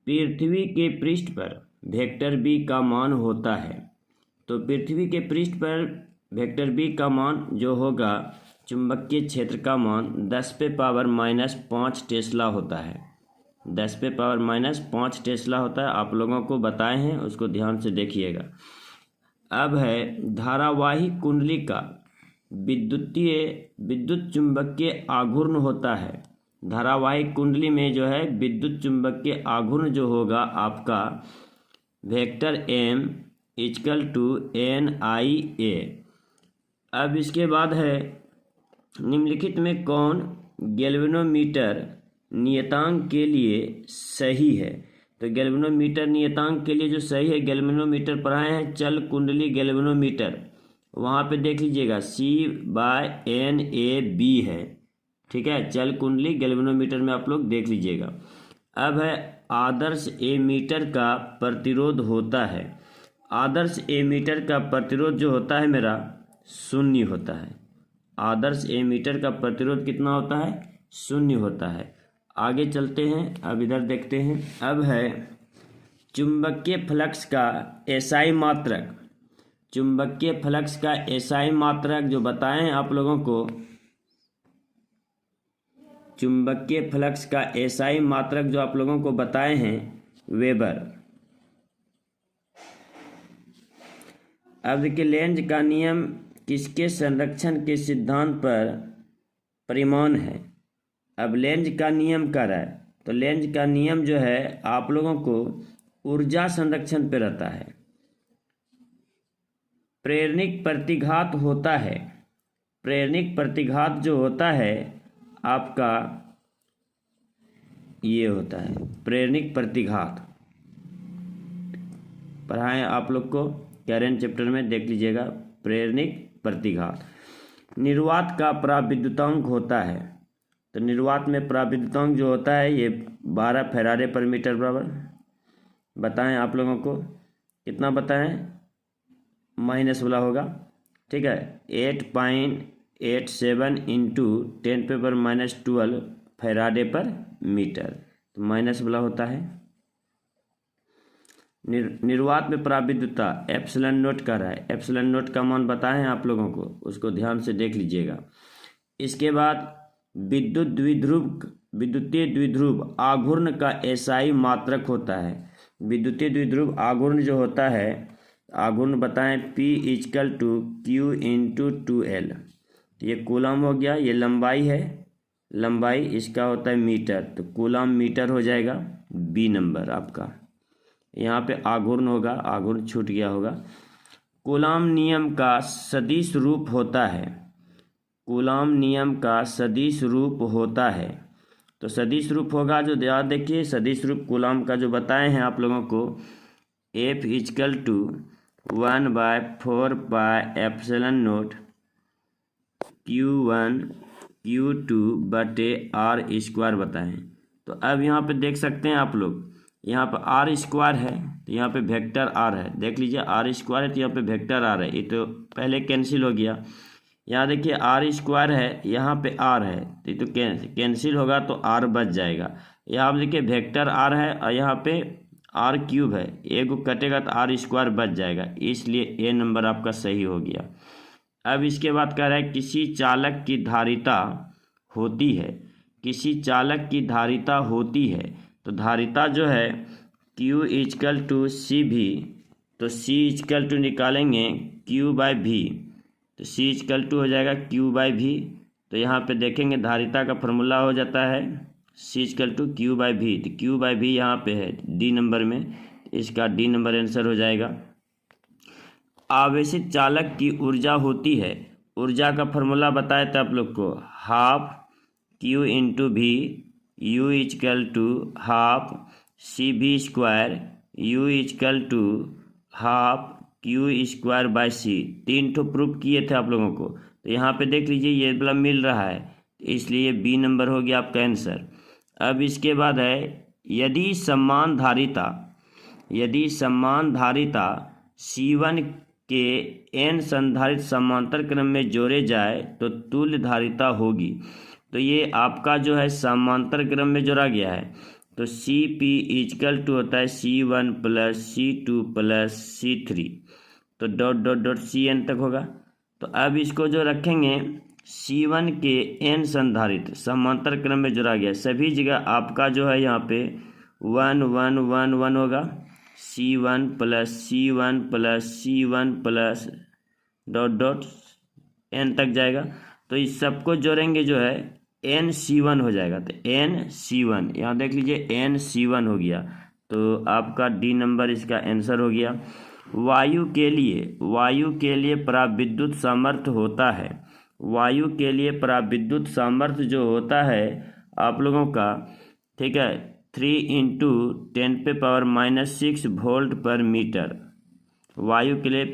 पृथ्वी के पृष्ठ पर वेक्टर बी का मान होता है। तो पृथ्वी के पृष्ठ पर वेक्टर बी का मान जो होगा, चुंबकीय क्षेत्र का मान 10⁻⁻5 टेस्ला होता है। 10⁻⁻5 टेस्ला होता है। आप लोगों को बताए हैं, उसको ध्यान से देखिएगा। अब है धारावाही कुंडली का विद्युत चुंबकीय आघूर्ण होता है। धारावाही कुंडली में जो है विद्युत चुंबकीय आघूर्ण जो होगा आपका वेक्टर M = NIA। अब इसके बाद है निम्नलिखित में कौन गैल्वेनोमीटर नियतांक के लिए सही है। तो गैल्वेनोमीटर नियतांक के लिए जो सही है, गैल्वेनोमीटर पढ़ाए हैं चल कुंडली गैल्वेनोमीटर, वहाँ पे देख लीजिएगा C/NAB है। ठीक है, चल कुंडली गैल्वेनोमीटर में आप लोग देख लीजिएगा। अब है आदर्श एमीटर का प्रतिरोध होता है। आदर्श एमीटर का प्रतिरोध जो होता है मेरा 0 होता है। आदर्श एमीटर का प्रतिरोध कितना होता है? 0 होता है। आगे चलते हैं, अब इधर देखते हैं। अब है चुंबकीय फ्लक्स का एसआई मात्रक। चुंबकीय फ्लक्स का एसआई मात्रक जो बताए हैं आप लोगों को, चुंबकीय फ्लक्स का एसआई मात्रक जो आप लोगों को बताए हैं वेबर। अब देखिए लेंज का नियम किसके संरक्षण के सिद्धांत पर परिमाण है। अब लेंज का नियम क्या है, तो लेंज का नियम जो है आप लोगों को ऊर्जा संरक्षण पे रहता है। प्रेरणिक प्रतिघात होता है। प्रेरणिक प्रतिघात जो होता है आपका ये होता है प्रेरणिक प्रतिघात। पढ़ाएं आप लोग को करेंट चैप्टर में, देख लीजिएगा प्रेरणिक प्रतिघात। निर्वात का पराविद्युतांक होता है। तो निर्वात में पराविद्युतांक जो होता है ये 12 फैराडे पर मीटर बराबर। बताएं आप लोगों को कितना बताएं, माइनस वाला होगा। ठीक है, 8.87 × 10⁻⁻12 फैराडे पर मीटर, तो माइनस वाला होता है। निर्वात में पराविद्युता एप्सिलॉन नोट का रहा है। एप्सिलॉन नोट का मान बताएं आप लोगों को, उसको ध्यान से देख लीजिएगा। इसके बाद विद्युतीय द्विध्रुव आघूर्ण का एसआई मात्रक होता है। विद्युतीय द्विध्रुव आघूर्ण जो होता है, आघूर्ण बताएं P = Q × 2L। ये कूलम हो गया, ये लंबाई है, लंबाई इसका होता है मीटर, तो कूलम मीटर हो जाएगा। B नंबर आपका यहाँ पे आघूर्ण होगा, आघूर्ण छूट गया होगा। कूलम नियम का सदिश रूप होता है। कूलम नियम का सदिश रूप होता है। तो सदिश रूप होगा जो याद देखिए, सदिश रूप कूलम का जो बताए हैं आप लोगों को, F = 1/4πε0 Q1 Q2/r² बताएं। तो अब यहाँ पे देख सकते हैं आप लोग, यहाँ पर r² है तो यहाँ पे वेक्टर r है। देख लीजिए r² है तो यहाँ पे वेक्टर r है, ये तो पहले कैंसिल हो गया। यहाँ देखिए r² है, यहाँ पे r है तो ये तो कैंसिल होगा तो r बच जाएगा। यहाँ पे देखिए वेक्टर r है और यहाँ पे r³ है, एक कटेगा तो r² बच जाएगा, इसलिए ए नंबर आपका सही हो गया। अब इसके बाद कह रहा है किसी चालक की धारिता होती है। किसी चालक की धारिता होती है, तो धारिता जो है Q = CV, तो C = निकालेंगे Q/V, तो C = हो जाएगा Q/V। तो यहाँ पे देखेंगे धारिता का फॉर्मूला हो जाता है C = Q/V, तो Q/V यहाँ पे है D नंबर में, इसका D नंबर आंसर हो जाएगा। आवेशित चालक की ऊर्जा होती है। ऊर्जा का फॉर्मूला बताया था आप लोग को, ½ Q × V, U = ½ CV², U = ½ Q²/C। 3 ठो प्रूफ किए थे आप लोगों को, तो यहाँ पे देख लीजिए ये वाला मिल रहा है, इसलिए B नंबर हो गया आपका आंसर। अब इसके बाद है यदि समान धारिता C1 के n संधारित्र समांतर क्रम में जोड़े जाए तो तुल्य धारिता होगी। तो ये आपका जो है समांतर क्रम में जोड़ा गया है, तो Cp इजकल टू होता है C1 plus C2 plus C3, तो डॉट डॉट डॉट Cn तक होगा। तो अब इसको जो रखेंगे C1 के n संधारित्र समांतर क्रम में जुड़ा गया, सभी जगह आपका जो है यहाँ पे 1 1 1 1 होगा, C1 plus C1 plus C1 plus dot dot n तक जाएगा। तो इस सबको जोड़ेंगे जो है NC1 हो जाएगा, तो NC1 यहाँ देख लीजिए NC1 हो गया। तो आपका डी नंबर इसका आंसर हो गया। वायु के लिए पराविद्युत सामर्थ्य होता है, वायु के लिए पराविद्युत सामर्थ्य जो होता है आप लोगों का, ठीक है, 3 × 10⁻⁻6 वोल्ट पर मीटर। वायु के लिए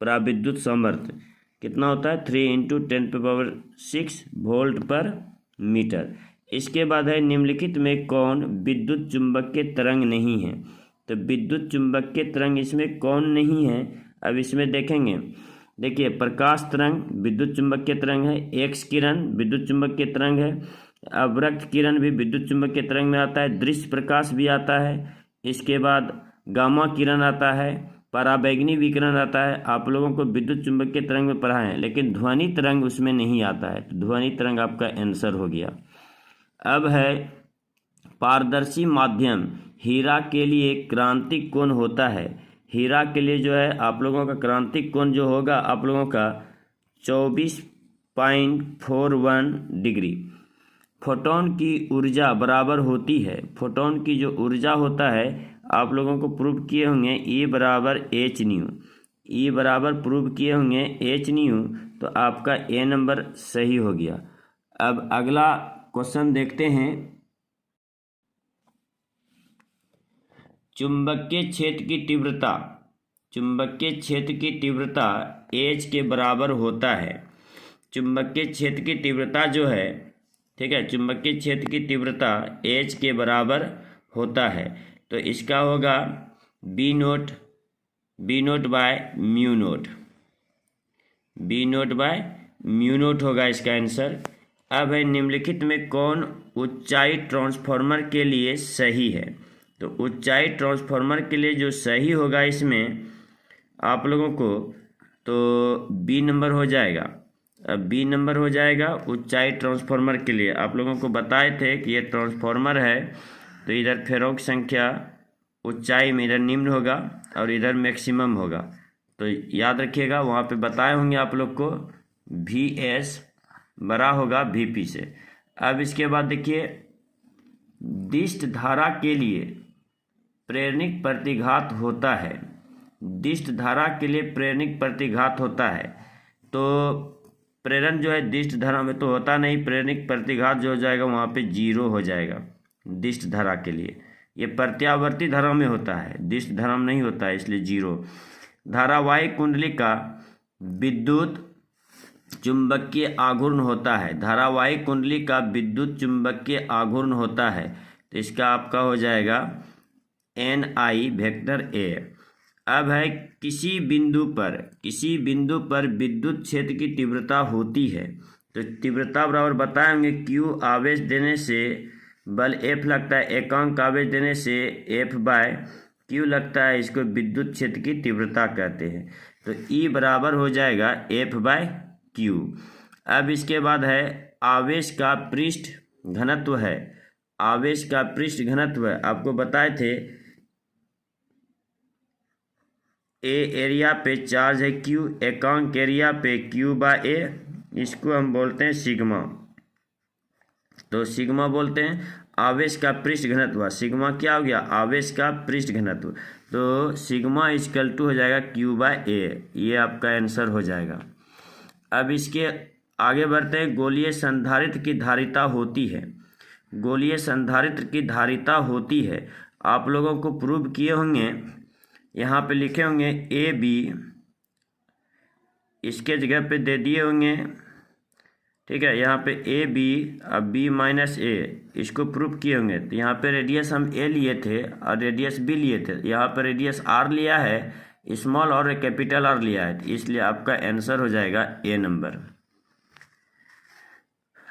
पराविद्युत सामर्थ्य कितना होता है? 3 × 10⁻6 वोल्ट पर मीटर। इसके बाद है निम्नलिखित में कौन विद्युत चुंबकीय तरंग नहीं है? तो विद्युत चुंबकीय तरंग इसमें कौन नहीं है? अब इसमें देखेंगे, देखिए प्रकाश तरंग विद्युत चुंबकीय तरंग है, एक्स किरण विद्युत चुंबकीय तरंग है, अवरक्त किरण भी विद्युत चुंबकीय तरंग में आता है, दृश्य प्रकाश भी आता है, इसके बाद गामा किरण आता है, पराबैंगनी विकिरण आता है। आप लोगों को विद्युत चुंबकीय तरंग में पढ़ा है, लेकिन ध्वनि तरंग उसमें नहीं आता है, तो ध्वनि तरंग आपका आंसर हो गया। अब है पारदर्शी माध्यम हीरा के लिए क्रांतिक कोण होता है। हीरा के लिए जो है आप लोगों का क्रांतिक कोण जो होगा आप लोगों का 24.41 डिग्री। फोटोन की ऊर्जा बराबर होती है, फोटोन की जो ऊर्जा होता है आप लोगों को प्रूव किए होंगे E बराबर h न्यू, E बराबर प्रूव किए होंगे h न्यू, तो आपका ए नंबर सही हो गया। अब अगला क्वेश्चन देखते हैं। चुंबकीय क्षेत्र की तीव्रता, चुंबकीय क्षेत्र की तीव्रता H के बराबर होता है। चुंबकीय क्षेत्र की तीव्रता जो है, ठीक है, चुंबकीय क्षेत्र की तीव्रता H के बराबर होता है, तो इसका होगा B note by mu naught, B note by mu naught होगा इसका आंसर। अब है निम्नलिखित में कौन ऊंचाई ट्रांसफार्मर के लिए सही है? तो ऊंचाई ट्रांसफार्मर के लिए जो सही होगा इसमें आप लोगों को, तो बी नंबर हो जाएगा। अब बी नंबर हो जाएगा ऊंचाई ट्रांसफार्मर के लिए। आप लोगों को बताए थे कि ये ट्रांसफार्मर है, तो इधर फेरों की संख्या ऊंचाई में इधर निम्न होगा और इधर मैक्सिमम होगा, तो याद रखिएगा, वहाँ पे बताए होंगे आप लोग को VS बड़ा होगा VP से। अब इसके बाद देखिए, दिष्ट धारा के लिए प्रेरणिक प्रतिघात होता है, दिष्ट धारा के लिए प्रेरणिक प्रतिघात होता है, तो प्रेरण जो है दिष्ट धारा में तो होता नहीं, प्रेरणिक प्रतिघात जो हो जाएगा वहाँ पे 0 हो जाएगा दिष्ट धारा के लिए। ये प्रत्यावर्ती धारा में होता है, दिष्ट धारा में नहीं होता है, इसलिए 0। धारावाही कुंडली का विद्युत चुंबकीय आघूर्ण होता है, धारावाही कुंडली का विद्युत चुंबकीय आघूर्ण होता है, तो इसका आपका हो जाएगा NI वेक्टर A। अब है किसी बिंदु पर विद्युत क्षेत्र की तीव्रता होती है, तो तीव्रता बराबर बताएंगे Q आवेश देने से बल F लगता है, एकांक आवेश देने से F/Q लगता है, इसको विद्युत क्षेत्र की तीव्रता कहते हैं, तो E बराबर हो जाएगा F/Q। अब इसके बाद है आवेश का पृष्ठ घनत्व है, आवेश का पृष्ठ घनत्व आपको बताए थे, A एरिया पे चार्ज है Q, एकांक एरिया पे Q/A, इसको हम बोलते हैं सिग्मा, तो सिग्मा बोलते हैं आवेश का पृष्ठ घनत्व। सिग्मा क्या हो गया? आवेश का पृष्ठ घनत्व, तो सिग्मा इक्वल टू हो जाएगा Q/A, ये आपका आंसर हो जाएगा। अब इसके आगे बढ़ते हैं। गोलीय संधारित्र की धारिता होती है, गोलीय संधारित्र की धारिता होती है, आप लोगों को प्रूव किए होंगे, यहाँ पे लिखे होंगे AB, इसके जगह पे दे दिए होंगे, ठीक है, यहाँ पे AB अब B-A, इसको प्रूव किए होंगे, तो यहाँ पे रेडियस हम A लिए थे और रेडियस B लिए थे, यहाँ पे रेडियस R लिया है, स्मॉल और कैपिटल R लिया है, इसलिए आपका आंसर हो जाएगा A नंबर।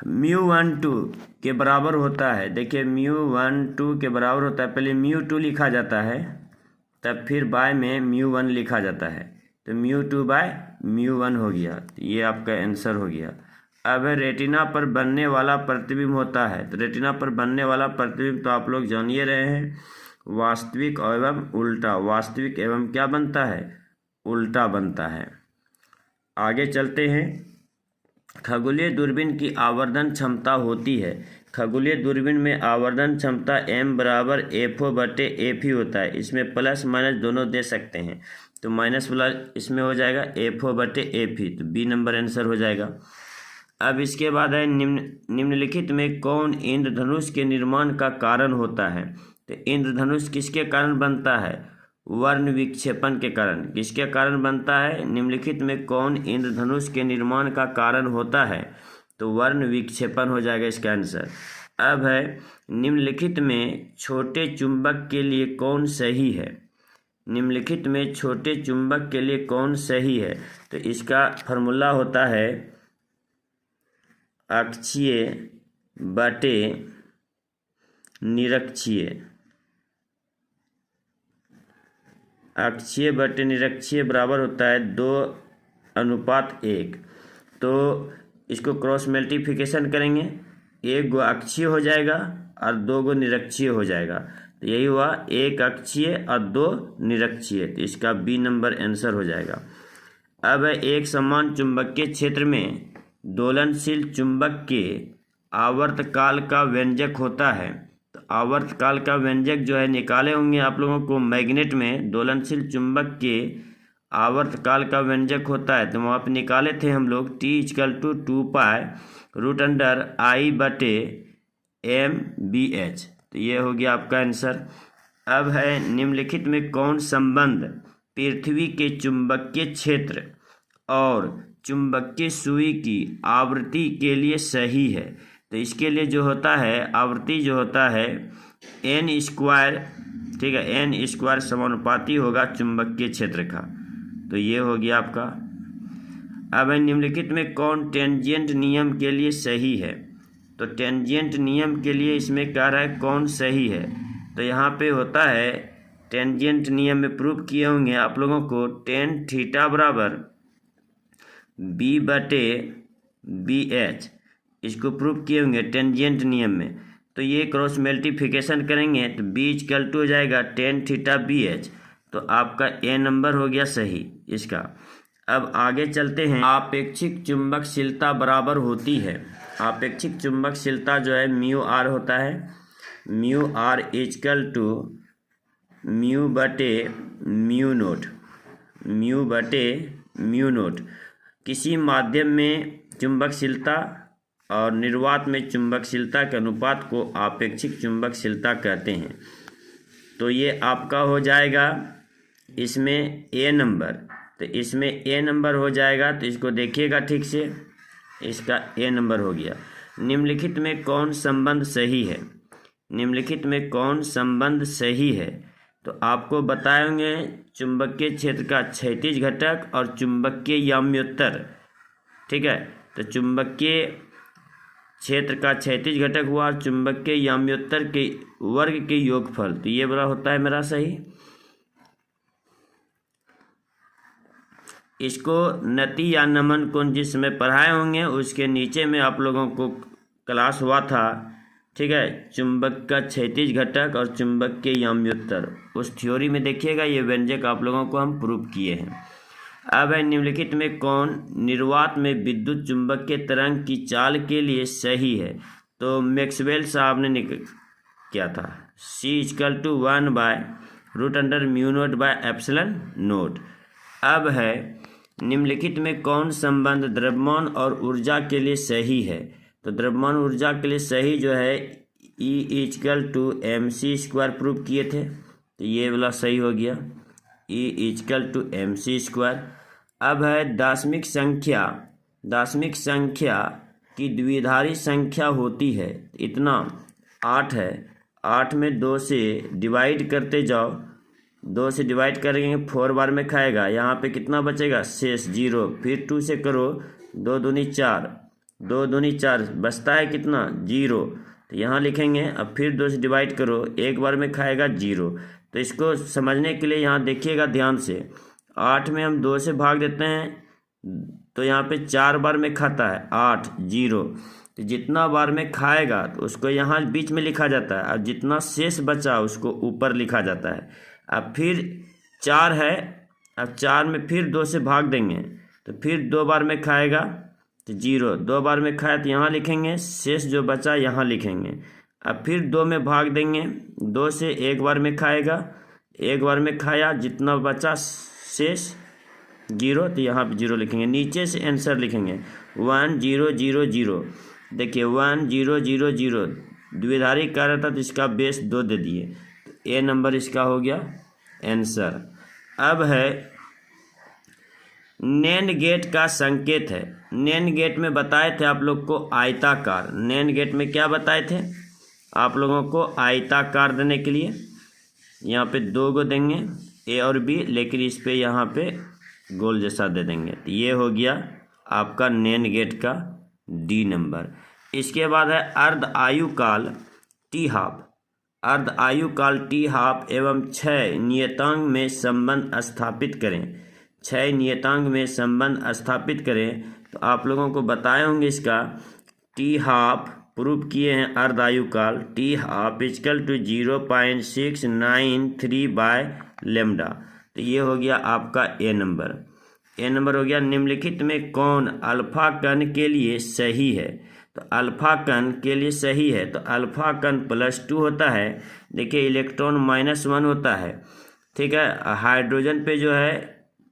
μ12 के बराबर होता है। देखिए μ12 के बराबर होता है, पहले μ2 लिखा जाता है, तब फिर बाय में μ1 लिखा जाता है, तो μ2 बाय μ1 हो गया। तो ये आपका आंसर हो गया। अब रेटिना पर बनने वाला प्रतिबिंब होता है, तो रेटिना पर बनने वाला प्रतिबिंब तो आप लोग जान ही रहे हैं, वास्तविक एवं उल्टा। वास्तविक एवं क्या बनता है, उल्टा बनता है। आगे चलते हैं। खगोलीय दूरबीन की आवर्धन क्षमता होती है। खगोलीय दूरबीन में आवर्धन क्षमता m बराबर FO/AP होता है। इसमें प्लस माइनस दोनों दे सकते हैं, तो माइनस प्लस इसमें हो जाएगा FO/AP, तो बी नंबर आंसर हो जाएगा। अब इसके बाद है निम्नलिखित में कौन इंद्रधनुष के निर्माण का कारण होता है। तो इंद्रधनुष किसके कारण बनता है, वर्ण विक्षेपण के कारण। किसके कारण बनता है, निम्नलिखित में कौन इंद्रधनुष के निर्माण का कारण होता है, तो वर्ण विक्षेपण हो जाएगा इसका आंसर। अब है निम्नलिखित में छोटे चुंबक के लिए कौन सही है। निम्नलिखित में छोटे चुंबक के लिए कौन सही है, तो इसका फॉर्मूला होता है अक्षीय बटे निरक्षीय। अक्षीय बटे निरक्षीय बराबर होता है 2:1। तो इसको क्रॉस मल्टीप्लिकेशन करेंगे, 1 गो अक्षीय हो जाएगा और 2 गो निरक्षीय हो जाएगा, तो यही हुआ 1 अक्षीय और 2 निरक्षीय, तो इसका बी नंबर आंसर हो जाएगा। अब एक समान चुंबकीय क्षेत्र में दोलनशील चुंबक के आवर्तकाल का व्यंजक होता है। तो आवर्तकाल का व्यंजक जो है निकाले होंगे आप लोगों को मैग्नेट में। दोलनशील चुंबक के आवर्तकाल का व्यंजक होता है, तो वहाँ पे निकाले थे हम लोग T=2π√I/m/BH। तो ये हो गया आपका आंसर। अब है निम्नलिखित में कौन संबंध पृथ्वी के चुंबकीय क्षेत्र और चुंबकीय सुई की आवृत्ति के लिए सही है। तो इसके लिए जो होता है आवृत्ति जो होता है n², ठीक है, n² समानुपाती होगा चुंबकीय क्षेत्र का, तो ये हो गया आपका। अब निम्नलिखित में कौन टेंजेंट नियम के लिए सही है। तो टेंजेंट नियम के लिए इसमें कह रहा है कौन सही है, तो यहाँ पे होता है टेंजेंट नियम में प्रूव किए होंगे आप लोगों को tan थीटा बराबर B/BH, इसको प्रूव किए होंगे टेंजेंट नियम में। तो ये क्रॉस मल्टीप्लिकेशन करेंगे तो B हो जाएगा tan थीटा BH, तो आपका ए नंबर हो गया सही इसका। अब आगे चलते हैं। आपेक्षिक चुंबकशीलता बराबर होती है। आपेक्षिक चुंबकशीलता जो है μR होता है। μR = μ/μ0। किसी माध्यम में चुंबकशीलता और निर्वात में चुंबकशीलता के अनुपात को आपेक्षिक चुंबकशीलता कहते हैं। तो ये आपका हो जाएगा इसमें ए नंबर, तो इसमें ए नंबर हो जाएगा, तो इसको देखिएगा ठीक से, इसका ए नंबर हो गया। निम्नलिखित में कौन संबंध सही है। निम्नलिखित में कौन संबंध सही है, तो आपको बताएंगे चुंबकीय क्षेत्र का क्षैतिज घटक और चुंबकीय याम्योत्तर, ठीक है। तो चुंबकीय क्षेत्र का क्षैतिज घटक हुआ और चुंबकीय याम्योत्तर के वर्ग के योगफल, तो ये बड़ा होता है मेरा सही। इसको नति या नमन कोण जिस समय पढ़ाए होंगे उसके नीचे में आप लोगों को क्लास हुआ था, ठीक है, चुंबक का क्षैतिज घटक और चुंबक के याम्योत्तर, उस थ्योरी में देखिएगा ये व्यंजक आप लोगों को हम प्रूव किए हैं। अब है निम्नलिखित में कौन निर्वात में विद्युत चुंबक के तरंग की चाल के लिए सही है। तो मैक्सवेल साहब ने क्या था C=1/√μ0/ε0। अब है निम्नलिखित में कौन संबंध द्रव्यमान और ऊर्जा के लिए सही है। तो द्रव्यमान ऊर्जा के लिए सही जो है E=mc² प्रूव किए थे, तो ये वाला सही हो गया E=mc²। अब है दशमिक संख्या की द्विधारी संख्या होती है, इतना 8 है, 8 में 2 से डिवाइड करते जाओ, 2 से डिवाइड करेंगे 4 बार में खाएगा, यहाँ पे कितना बचेगा शेष 0, फिर 2 से करो 2 दूनी 4, 2 दूनी 4, बचता है कितना 0। तो यहाँ लिखेंगे, अब फिर 2 से डिवाइड करो, एक बार में खाएगा 0। तो इसको समझने के लिए यहाँ देखिएगा ध्यान से, 8 में हम 2 से भाग देते हैं तो यहाँ पे 4 बार में खाता है 8 0। तो जितना बार में खाएगा तो उसको यहाँ बीच में लिखा जाता है, और जितना शेष बचा उसको ऊपर लिखा जाता है। अब फिर 4 है, अब 4 में फिर 2 से भाग देंगे तो फिर 2 बार में खाएगा तो 0, 2 बार में खाया तो यहाँ लिखेंगे, शेष जो बचा यहाँ लिखेंगे। अब फिर 2 में भाग देंगे, 2 से एक बार में खाएगा, एक बार में खाया, जितना बचा शेष 0, तो यहाँ पे 0 लिखेंगे। नीचे से आंसर लिखेंगे 1 0 0 0। देखिए 1 0 0 0 द्विधारी कार्य था तो इसका बेस 2 दे दिए, तो ए नंबर इसका हो गया आंसर। अब है नैंड गेट का संकेत है। नैंड गेट में बताए थे आप लोग को आयताकार, नैंड गेट में क्या बताए थे आप लोगों को, आयताकार देने के लिए यहाँ पे 2 गो देंगे ए और बी, लेकिन इस पे यहाँ पे गोल जैसा दे देंगे। तो ये हो गया आपका नैंड गेट का डी नंबर। इसके बाद है अर्ध आयु काल टी हाफ। अर्ध आयु काल टी हाफ एवं 6 नियतांक में संबंध स्थापित करें। 6 नियतांक में संबंध स्थापित करें तो आप लोगों को बताए होंगे इसका टी हाफ प्रूव किए हैं। अर्ध आयु काल T half equal to 0.693 by lambda. तो ये हो गया आपका ए नंबर। ए नंबर हो गया। निम्नलिखित में कौन अल्फा कण के लिए सही है? तो अल्फा कण के लिए सही है तो अल्फा कण +2 होता है। देखिए इलेक्ट्रॉन -1 होता है, ठीक है। हाइड्रोजन पे जो है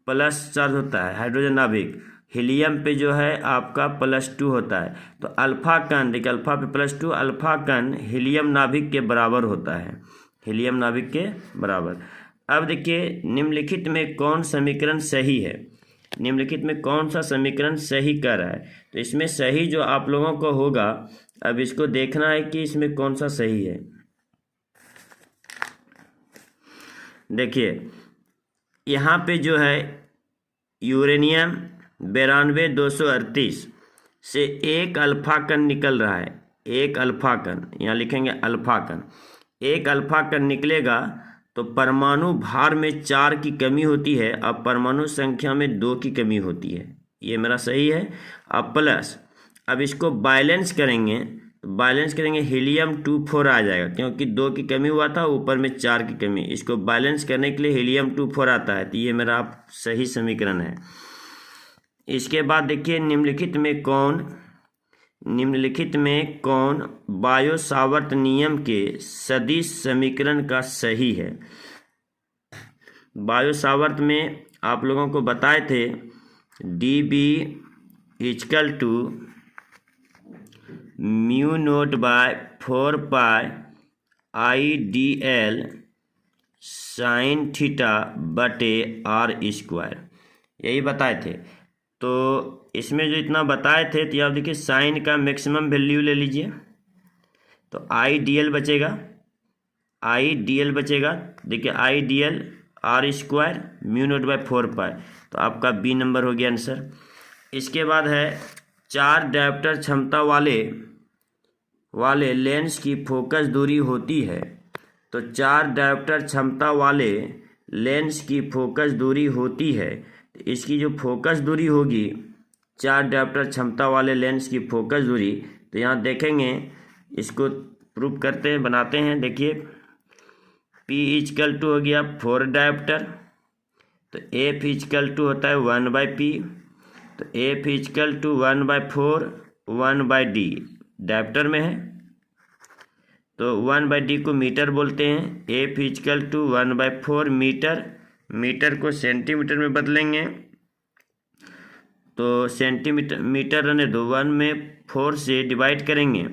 प्लस चार्ज होता है, हाइड्रोजन नाभिक। हीलियम पे जो है आपका +2 होता है। तो अल्फा कण, देखिए अल्फा पे +2, अल्फा कण हीलियम नाभिक के बराबर होता है, हीलियम नाभिक के बराबर। अब देखिए निम्नलिखित में कौन समीकरण सही है? निम्नलिखित में कौन सा समीकरण सही कर रहा है? तो इसमें सही जो आप लोगों को होगा, अब इसको देखना है कि इसमें कौन सा सही है। देखिए यहाँ पे जो है यूरेनियम 92 से एक अल्फा कण निकल रहा है। एक अल्फा कण, यहाँ लिखेंगे अल्फा कण। एक अल्फा कण निकलेगा तो परमाणु भार में 4 की कमी होती है, अब परमाणु संख्या में 2 की कमी होती है। ये मेरा सही है। अब प्लस, अब इसको बैलेंस करेंगे तो बैलेंस करेंगे हीलियम 24 आ जाएगा, क्योंकि 2 की कमी हुआ था, ऊपर में 4 की कमी। इसको बैलेंस करने के लिए हीलियम 24 आता है। तो ये मेरा सही समीकरण है। इसके बाद देखिए निम्नलिखित में कौन बायो सावर्त नियम के सदिश समीकरण का सही है? बायो सावर्त में आप लोगों को बताए थे dB equal to μ0/4 pi IDL sin theta बटे r², यही बताए थे। तो इसमें जो इतना बताए थे तो आप देखिए साइन का मैक्सिमम वैल्यू ले लीजिए तो IDL बचेगा, IDL बचेगा। देखिए IDL r² μ0/4 पाई, तो आपका बी नंबर हो गया आंसर। इसके बाद है 4 डायोप्टर क्षमता वाले लेंस की फोकस दूरी होती है। तो 4 डायोप्टर क्षमता वाले लेंस की फोकस दूरी होती है, तो इसकी जो फोकस दूरी होगी 4 डायोप्टर क्षमता वाले लेंस की फोकस दूरी, तो यहाँ देखेंगे, इसको प्रूफ करते हैं, बनाते हैं। देखिए P इक्वल टू हो गया 4 डायोप्टर, तो F इक्वल टू होता है 1/P, तो F equal to 1/4 1/D dioptre में है, तो 1/D को मीटर बोलते हैं। F इक्वल टू 1/4 मीटर को सेंटीमीटर में बदलेंगे तो मीटर रहने दो, 1 में 4 से डिवाइड करेंगे,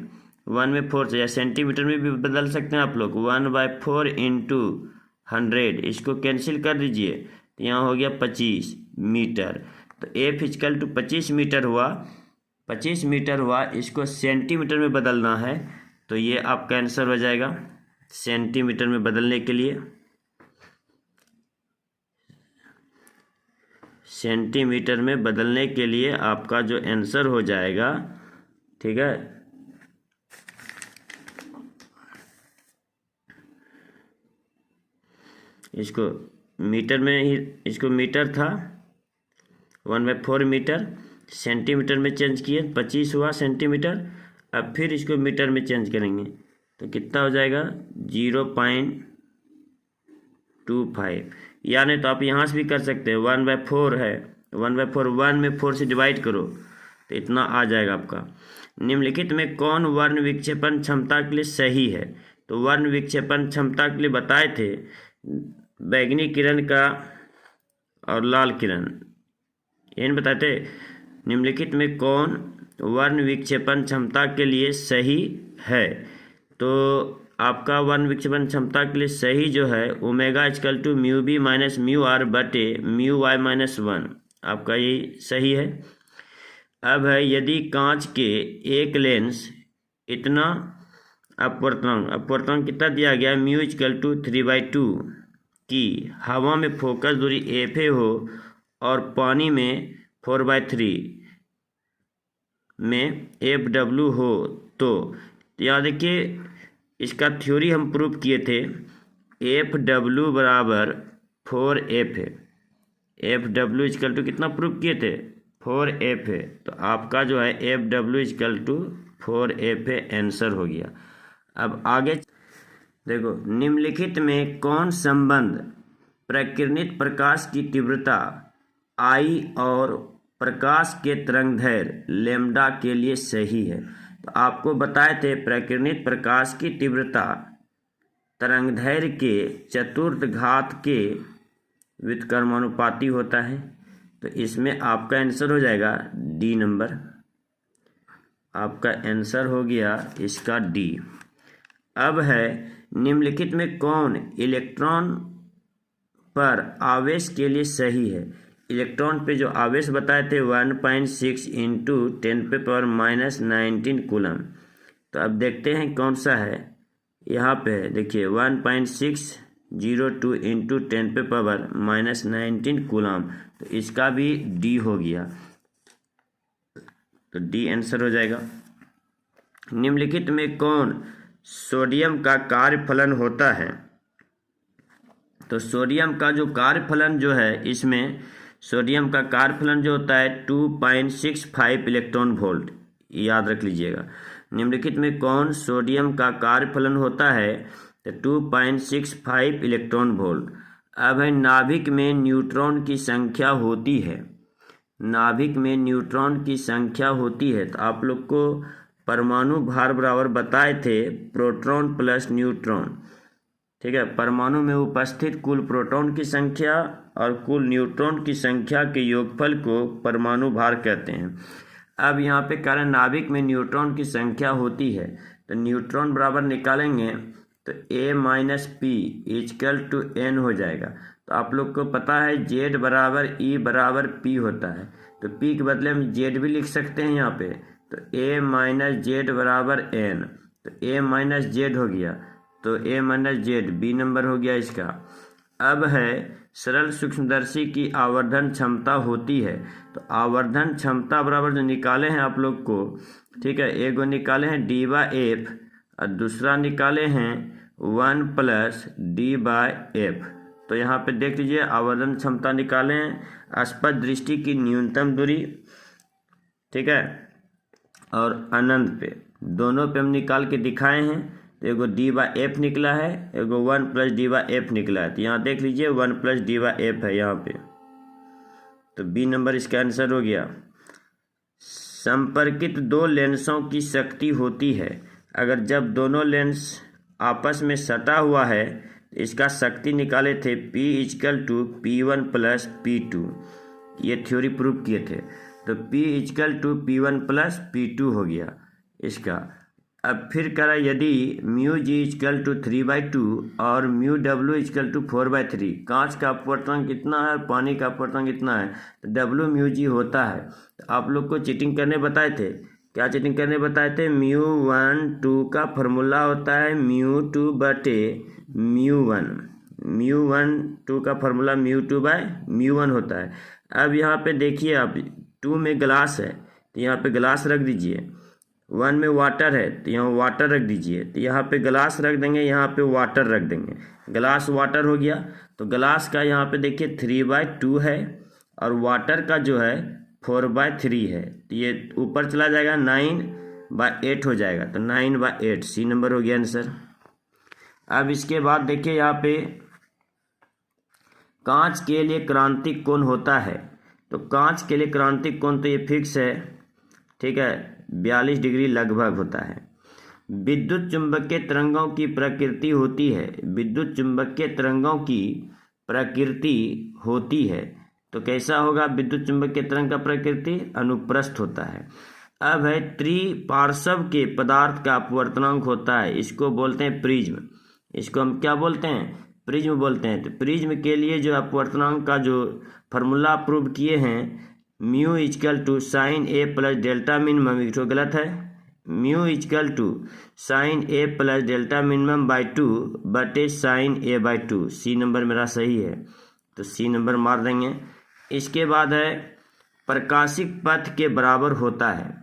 1 में 4 से, या सेंटीमीटर में भी बदल सकते हैं आप लोग। 1/4 इंटू 100, इसको कैंसिल कर दीजिए तो यहाँ हो गया 25 मीटर। तो F इक्वल टू 25 मीटर हुआ, 25 मीटर हुआ, इसको सेंटीमीटर में बदलना है तो ये आपका आंसर हो जाएगा। सेंटीमीटर में बदलने के लिए, सेंटीमीटर में बदलने के लिए आपका जो आंसर हो जाएगा ठीक है। इसको मीटर में ही, इसको मीटर था 1/4 मीटर, सेंटीमीटर में चेंज किए 25 हुआ सेंटीमीटर। अब फिर इसको मीटर में चेंज करेंगे तो कितना हो जाएगा 0.25, यानी तो आप यहाँ से भी कर सकते हैं 1/4 है, 1/4 1 में 4 से डिवाइड करो तो इतना आ जाएगा आपका। निम्नलिखित में कौन वर्ण विक्षेपण क्षमता के लिए सही है? तो वर्ण विक्षेपण क्षमता के लिए बताए थे बैंगनी किरण का और लाल किरण, ये बताते निम्नलिखित में कौन वर्ण विक्षेपण क्षमता के लिए सही है? तो आपका वर्ण विक्षेपण क्षमता के लिए सही जो है omega equal to mu B minus mu R बटे म्यू वाई माइनस 1, आपका ये सही है। अब है यदि कांच के एक लेंस इतना अपवर्तनांक कितना दिया गया है म्यू इक्वल टू 3/2 की हवा में फोकस दूरी fa हो और पानी में 4/3 में fw हो, तो याद देखिए इसका थ्योरी हम प्रूव किए थे fw बराबर 4f है। fw इक्वल टू कितना प्रूव किए थे 4f है, तो आपका जो है fw इक्वल टू 4f है, आंसर हो गया। अब आगे देखो निम्नलिखित में कौन संबंध प्रकीर्णित प्रकाश की तीव्रता I और प्रकाश के तरंगदैर्घ्य लैम्ब्डा के लिए सही है? तो आपको बताए थे प्रकीर्णित प्रकाश की तीव्रता तरंगदैर्घ्य के चतुर्थ घात के व्युत्क्रमानुपाती होता है, तो इसमें आपका आंसर हो जाएगा डी नंबर, आपका आंसर हो गया इसका डी। अब है निम्नलिखित में कौन इलेक्ट्रॉन पर आवेश के लिए सही है? इलेक्ट्रॉन पे जो आवेश बताए थे 1.6 इंटू 10⁻⁻19 कूलम, तो अब देखते हैं कौन सा है। यहाँ पे देखिए 1.602 इंटू 10⁻⁻19 कूलम, तो इसका भी डी हो गया, तो डी आंसर हो जाएगा। निम्नलिखित में कौन सोडियम का कार्यफलन होता है? तो सोडियम का जो कार्यफलन जो है, इसमें सोडियम का कार्यफलन जो होता है 2.65 इलेक्ट्रॉन वोल्ट, याद रख लीजिएगा। निम्नलिखित में कौन सोडियम का कार्यफलन होता है? तो 2.65 इलेक्ट्रॉन वोल्ट। अब है नाभिक में न्यूट्रॉन की संख्या होती है, नाभिक में न्यूट्रॉन की संख्या होती है, तो आप लोग को परमाणु भार बराबर बताए थे प्रोटॉन प्लस न्यूट्रॉन, ठीक है। परमाणु में उपस्थित कुल प्रोटॉन की संख्या और कुल न्यूट्रॉन की संख्या के योगफल को परमाणु भार कहते हैं। अब यहाँ पे कारण नाभिक में न्यूट्रॉन की संख्या होती है, तो न्यूट्रॉन बराबर निकालेंगे तो a-p इक्वल टू n हो जाएगा। तो आप लोग को पता है z बराबर e बराबर p होता है, तो p के बदले हम z भी लिख सकते हैं यहाँ पे, तो a-z बराबर n, तो a-z हो गया, तो a-z बी नंबर हो गया इसका। अब है सरल सूक्ष्मदर्शी की आवर्धन क्षमता होती है, तो आवर्धन क्षमता बराबर जो निकाले हैं आप लोग को, ठीक है, एक निकाले हैं d/f और दूसरा निकाले हैं 1 + d/f। तो यहाँ पे देख लीजिए आवर्धन क्षमता निकाले हैं स्पष्ट दृष्टि की न्यूनतम दूरी, ठीक है, और अनंत पे, दोनों पे हम निकाल के दिखाए हैं। तो एगो d/f निकला है, एगो 1 + d/f निकला है, तो यहाँ देख लीजिए 1 + d/f है यहाँ पे, तो बी नंबर इसका आंसर हो गया। संपर्कित दो लेंसों की शक्ति होती है, अगर जब दोनों लेंस आपस में सटा हुआ है तो इसका शक्ति निकाले थे P = P1 + P2, ये थ्योरी प्रूव किए थे, तो P = P1 + P2 हो गया इसका। अब फिर करा यदि μg = 3/2 और μw = 4/3, कांच का अपवर्तनांक कितना है, पानी का अपवर्तनांक कितना है, तो w μg होता है। तो आप लोग को चीटिंग करने बताए थे, क्या चीटिंग करने बताए थे, μ1 का फॉर्मूला होता है μ2 बटे μ1, μ1 का फॉर्मूला μ2/μ1 होता है। अब यहाँ पे देखिए आप 2 में ग्लास है, तो यहाँ पे ग्लास रख दीजिए, 1 में वाटर है तो यहाँ वाटर रख दीजिए, तो यहाँ पे ग्लास रख देंगे, यहाँ पे वाटर रख देंगे, ग्लास वाटर हो गया। तो ग्लास का यहाँ पे देखिए 3/2 है और वाटर का जो है 4/3 है, तो ये ऊपर चला जाएगा 9/8 हो जाएगा, तो 9/8 सी नंबर हो गया आंसर। अब इसके बाद देखिए यहाँ पे कांच के लिए क्रांतिक कोण होता है, तो कांच के लिए क्रांतिक कोण तो ये फिक्स है, ठीक है, 42 डिग्री लगभग होता है। विद्युत चुंबकीय तरंगों की प्रकृति होती है, विद्युत चुंबकीय तरंगों की प्रकृति होती है, तो कैसा होगा विद्युत चुंबकीय तरंग का प्रकृति? अनुप्रस्थ होता है। अब है त्रिपार्श्व के पदार्थ का अपवर्तनांक होता है, इसको बोलते हैं प्रिज्म, इसको हम क्या बोलते हैं? प्रिज्म बोलते हैं। तो प्रिज्म के लिए जो अपवर्तनांक का जो फार्मूला प्रूव किए हैं, mu equal to sine A plus delta minimum, ये तो गलत है, mu equal to sine A plus delta minimum by 2 बटे sine A by 2, C number मेरा सही है, तो सी नंबर मार देंगे। इसके बाद है प्रकाशिक पथ के बराबर होता है,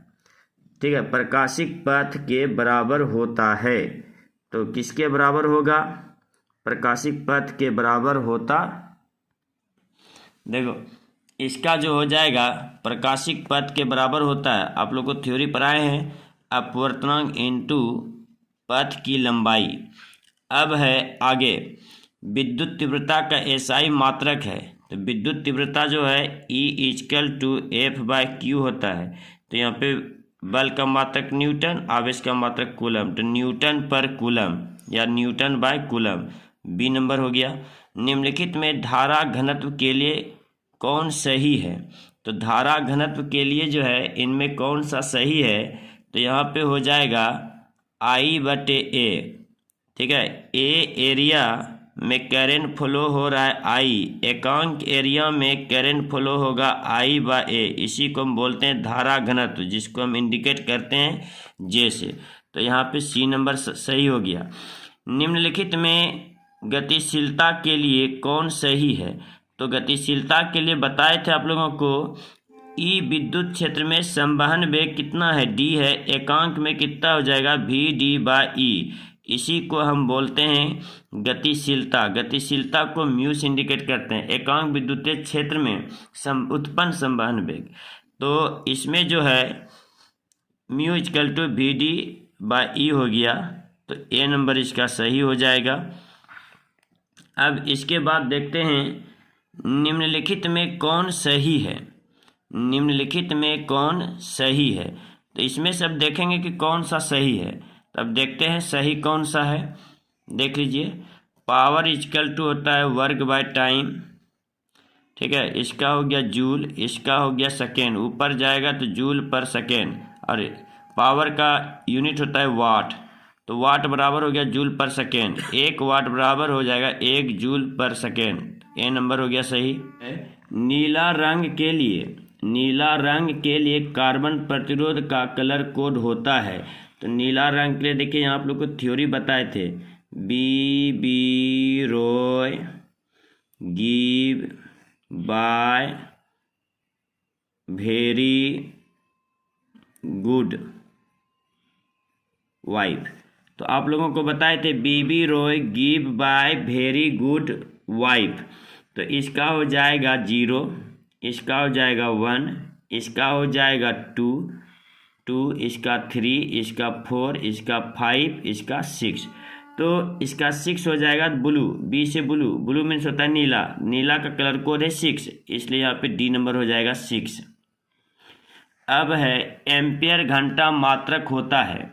ठीक है, प्रकाशिक पथ के बराबर होता है, तो किसके बराबर होगा? प्रकाशिक पथ के बराबर होता, देखो इसका जो हो जाएगा प्रकाशिक पथ के बराबर होता है, आप लोग को थ्योरी पढ़ाए हैं, अपवर्तनांक इनटू पथ की लंबाई। अब है आगे विद्युत तीव्रता का एसआई मात्रक है, तो विद्युत तीव्रता जो है E इक्वल टू F/Q होता है, तो यहाँ पे बल का मात्रक न्यूटन, आवेश का मात्रक कूलम, तो न्यूटन पर कूलम या newton by coulomb, B number हो गया। निम्नलिखित में धारा घनत्व के लिए कौन सही है? तो धारा घनत्व के लिए जो है इनमें कौन सा सही है? तो यहाँ पे हो जाएगा I/A, ठीक है, ए एरिया में करंट फ्लो हो रहा है I, एकांक एरिया में करंट फ्लो होगा I/A, इसी को हम बोलते हैं धारा घनत्व, जिसको हम इंडिकेट करते हैं J से, तो यहाँ पे सी नंबर सही हो गया। निम्नलिखित में गतिशीलता के लिए कौन सही है? तो गतिशीलता के लिए बताए थे आप लोगों को, ई विद्युत क्षेत्र में संवहन वेग कितना है? डी है, एकांक में कितना हो जाएगा? VD/E, इसी को हम बोलते हैं गतिशीलता। गतिशीलता को म्यू से इंडिकेट करते हैं, एकांक विद्युतीय क्षेत्र में उत्पन्न संवहन वेग, तो इसमें जो है म्यू इक्वल टू VD/E हो गया, तो ए नंबर इसका सही हो जाएगा। अब इसके बाद देखते हैं निम्नलिखित में कौन सही है, निम्नलिखित में कौन सही है, तो इसमें सब देखेंगे कि कौन सा सही है, तब देखते हैं सही कौन सा है। देख लीजिए, पावर इक्वल टू होता है वर्क बाय टाइम, ठीक है, इसका हो गया जूल, इसका हो गया सेकेंड, ऊपर जाएगा तो जूल पर सेकेंड, और पावर का यूनिट होता है वाट, तो वाट बराबर हो गया जूल पर सेकेंड, 1 वाट बराबर हो जाएगा 1 जूल पर सेकेंड, ए नंबर हो गया सही। नीला रंग के लिए, नीला रंग के लिए कार्बन प्रतिरोध का कलर कोड होता है, तो नीला रंग के लिए देखिए यहाँ आप लोग को थ्योरी बताए थे, B Roy give by very good wife, तो आप लोगों को बताए थे B Roy give by very good wife, तो इसका हो जाएगा 0, इसका हो जाएगा 1, इसका हो जाएगा 2, इसका 3, इसका 4, इसका 5, इसका 6, तो इसका 6 हो जाएगा ब्लू, बी से ब्लू, ब्लू मीन्स होता है नीला, नीला का कलर कोड है 6, इसलिए यहाँ पे डी नंबर हो जाएगा 6। अब है एम्पियर घंटा मात्रक होता है,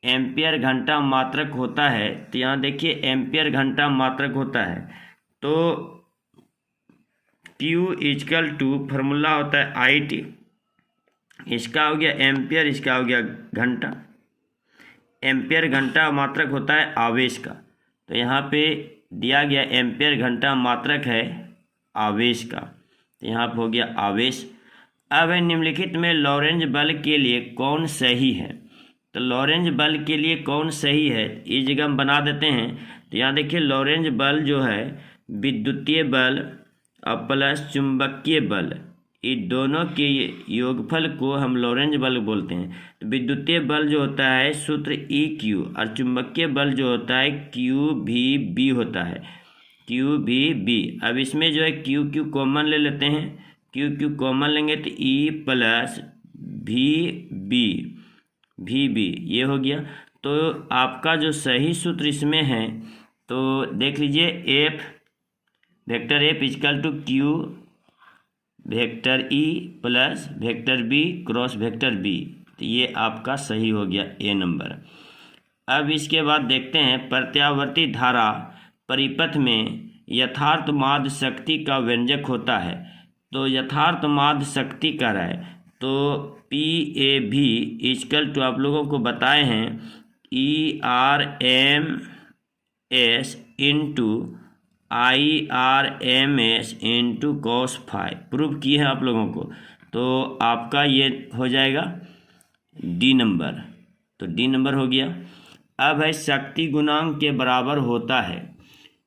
एम्पियर घंटा मात्रक होता है, तो यहाँ देखिए एम्पियर घंटा मात्रक होता है, तो Q इक्वल टू फार्मूला होता है IT, इसका हो गया एम्पियर, इसका हो गया घंटा, एम्पियर घंटा मात्रक होता है आवेश का, तो यहाँ पे दिया गया एम्पियर घंटा मात्रक है आवेश का, तो यहाँ पे हो गया आवेश। अब है निम्नलिखित में लॉरेंज बल के लिए कौन सही है, तो लॉरेंज बल के लिए कौन सही है, इस जगह हम बना देते हैं, तो यहाँ देखिए लॉरेंज बल जो है विद्युतीय बल और प्लस चुंबकीय बल, इन दोनों के योगफल को हम लॉरेंज बल बोलते हैं। तो विद्युतीय बल जो होता है सूत्र ई क्यू, और चुंबकीय बल जो होता है क्यू भी बी होता है, क्यू भी बी। अब इसमें जो है क्यू क्यू कॉमन ले लेते हैं, क्यू क्यू कॉमन लेंगे तो ई प्लस भी बी ये हो गया। तो आपका जो सही सूत्र इसमें है तो देख लीजिए, F vector F equal to Q vector E plus vector B cross vector B. तो ये आपका सही हो गया ए नंबर। अब इसके बाद देखते हैं प्रत्यावर्ती धारा परिपथ में यथार्थ माध्य शक्ति का व्यंजक होता है। तो यथार्थ माध्य शक्ति कर है तो पी ए भी इक्वल टू आप लोगों को बताए हैं E R M S into I R M S into cos phi prove किए हैं आप लोगों को। तो आपका ये हो जाएगा डी नंबर। तो डी नंबर हो गया। अब है शक्ति गुणांक के बराबर होता है।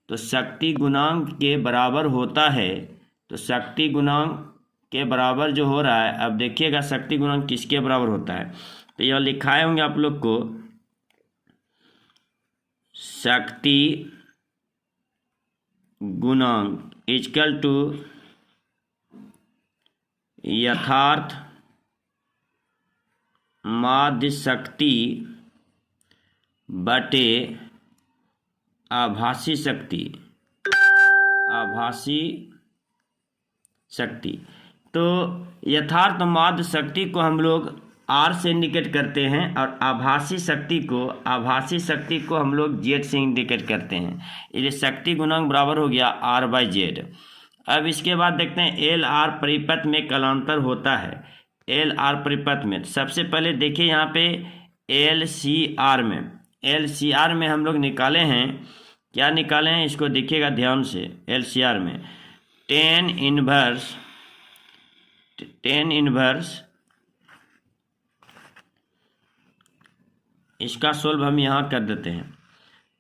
तो शक्ति गुणांक के बराबर होता है, तो शक्ति गुणांक के बराबर जो हो रहा है, अब देखिएगा शक्ति गुणांक किसके बराबर होता है। तो यह लिखाए होंगे आप लोग को, शक्ति गुणांक इक्वल टू यथार्थ माध्य शक्ति बटे आभासी शक्ति, आभासी शक्ति। तो यथार्थ माध्य शक्ति को हम लोग आर से इंडिकेट करते हैं और आभासी शक्ति को हम लोग जेड से इंडिकेट करते हैं। इसलिए शक्ति गुणांक बराबर हो गया आर बाई जेड। अब इसके बाद देखते हैं एल आर परिपथ में कलांतर होता है। एल आर परिपथ में सबसे पहले देखिए यहाँ पे एल सी आर में हम लोग निकाले हैं, क्या निकाले हैं इसको देखिएगा ध्यान से। एल सी आर में टेन इनवर्स इसका सोल्व हम यहाँ कर देते हैं,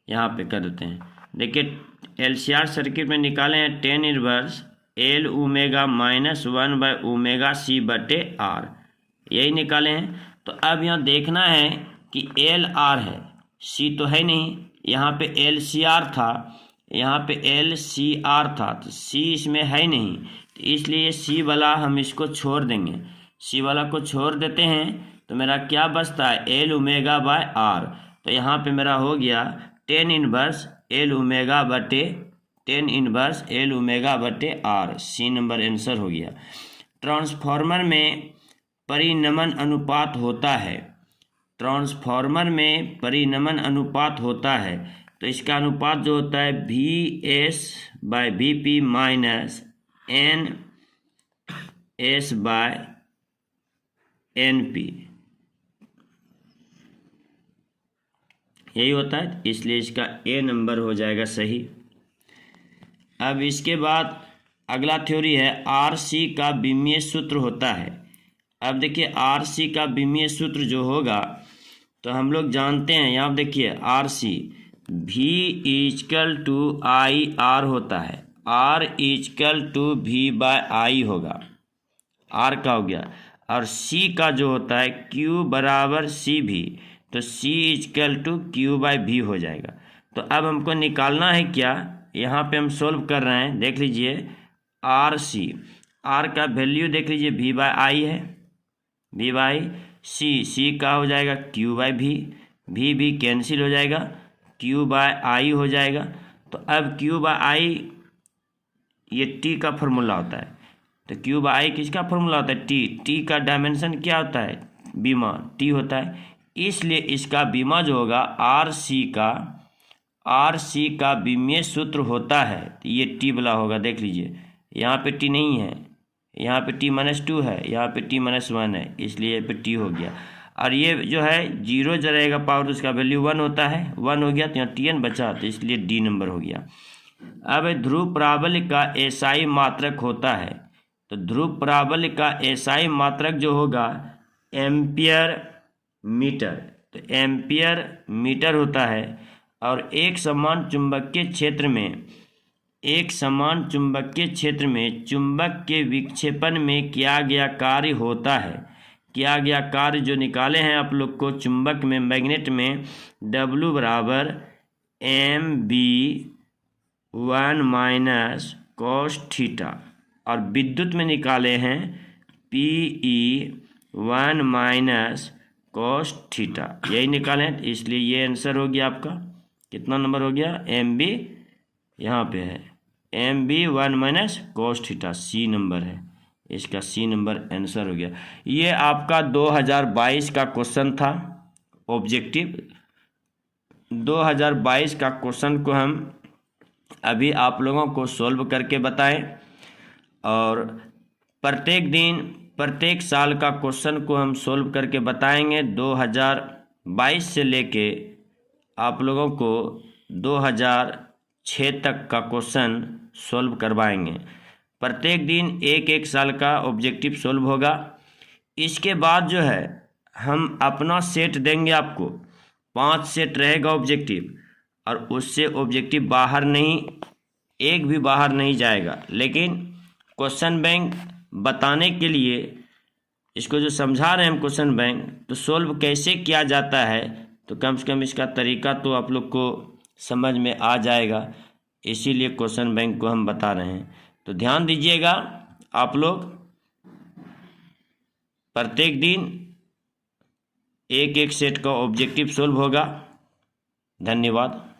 यहाँ पे कर देते हैं। देखिए एलसीआर सर्किट में निकाले हैं tan inverse L omega minus 1/ओमेगा c बटे आर, यही निकाले हैं। तो अब यहाँ देखना है कि एल आर है, सी तो है नहीं, यहाँ पे एल सी आर था, यहाँ पे एल सी आर था, तो सी इसमें है नहीं, तो इसलिए सी वाला हम इसको छोड़ देंगे। सी वाला को छोड़ देते हैं तो मेरा क्या बचता है एल ओमेगा बाय आर। तो यहाँ पे मेरा हो गया टेन इनवर्स एल ओमेगा बटे आर। सी नंबर आंसर हो गया। ट्रांसफार्मर में परिनमन अनुपात होता है। ट्रांसफार्मर में परिनमन अनुपात होता है, तो इसका अनुपात जो होता है VS/VP माइनस NS/NP, यही होता है, इसलिए इसका ए नंबर हो जाएगा सही। अब इसके बाद अगला थ्योरी है RC का विमीय सूत्र होता है। अब देखिए RC का विमीय सूत्र जो होगा तो हम लोग जानते हैं, यहाँ देखिए RC V equal to IR होता है, R इक्वल टू V/I होगा, R का हो गया। और C का जो होता है Q बराबर CV, तो C इक्वल टू Q/V हो जाएगा। तो अब हमको निकालना है क्या, यहाँ पे हम सोल्व कर रहे हैं, देख लीजिए RC, R का वैल्यू देख लीजिए V/I है, V/C का हो जाएगा Q/V, V कैंसिल हो जाएगा, Q/I हो जाएगा। तो अब Q/I ये T का फॉर्मूला होता है, तो Q/I किसका फॉर्मूला होता है T का डायमेंशन क्या होता है बीमा T होता है, इसलिए इसका बीमा जो होगा RC का विमीय सूत्र होता है, तो ये T वाला होगा। देख लीजिए यहाँ पे T नहीं है, यहाँ पे T-2 है, यहाँ पे T-1 है, इसलिए यहाँ पे T हो गया। और ये जो है 0 जो रहेगा पावर तो उसका वैल्यू 1 होता है, 1 हो गया तो यहाँ Tn बचा, तो इसलिए D नंबर हो गया। अब ध्रुव प्राबल्य का एसआई मात्रक होता है। तो ध्रुव प्राबल्य का एसआई मात्रक जो होगा एम्पियर मीटर, तो एम्पियर मीटर होता है। और एक समान चुंबकीय क्षेत्र में एक समान चुंबकीय क्षेत्र में चुंबक के विक्षेपण में किया गया कार्य होता है। किया गया कार्य जो निकाले हैं आप लोग को चुंबक में, मैग्नेट में, W बराबर MB1 cos थीटा, और विद्युत में निकाले हैं PE1 cos थीटा, यही निकाले हैं। इसलिए ये आंसर हो गया आपका, कितना नंबर हो गया, MB यहाँ पे है MB1 cos theta, C number है इसका, C नंबर आंसर हो गया। ये आपका 2022 का क्वेश्चन था ऑब्जेक्टिव। 2022 का क्वेश्चन को हम अभी आप लोगों को सॉल्व करके बताएं, और प्रत्येक दिन प्रत्येक साल का क्वेश्चन को हम सॉल्व करके बताएंगे। 2022 से लेके आप लोगों को 2006 तक का क्वेश्चन सॉल्व करवाएंगे। प्रत्येक दिन एक एक साल का ऑब्जेक्टिव सॉल्व होगा। इसके बाद जो है हम अपना सेट देंगे आपको, 5 सेट रहेगा ऑब्जेक्टिव, और उससे ऑब्जेक्टिव बाहर नहीं, एक भी बाहर नहीं जाएगा। लेकिन क्वेश्चन बैंक बताने के लिए, इसको जो समझा रहे हैं हम क्वेश्चन बैंक, तो सॉल्व कैसे किया जाता है, तो कम से कम इसका तरीका तो आप लोग को समझ में आ जाएगा। इसीलिए क्वेश्चन बैंक को हम बता रहे हैं। तो ध्यान दीजिएगा आप लोग, प्रत्येक दिन एक एक सेट का ऑब्जेक्टिव सॉल्व होगा। धन्यवाद।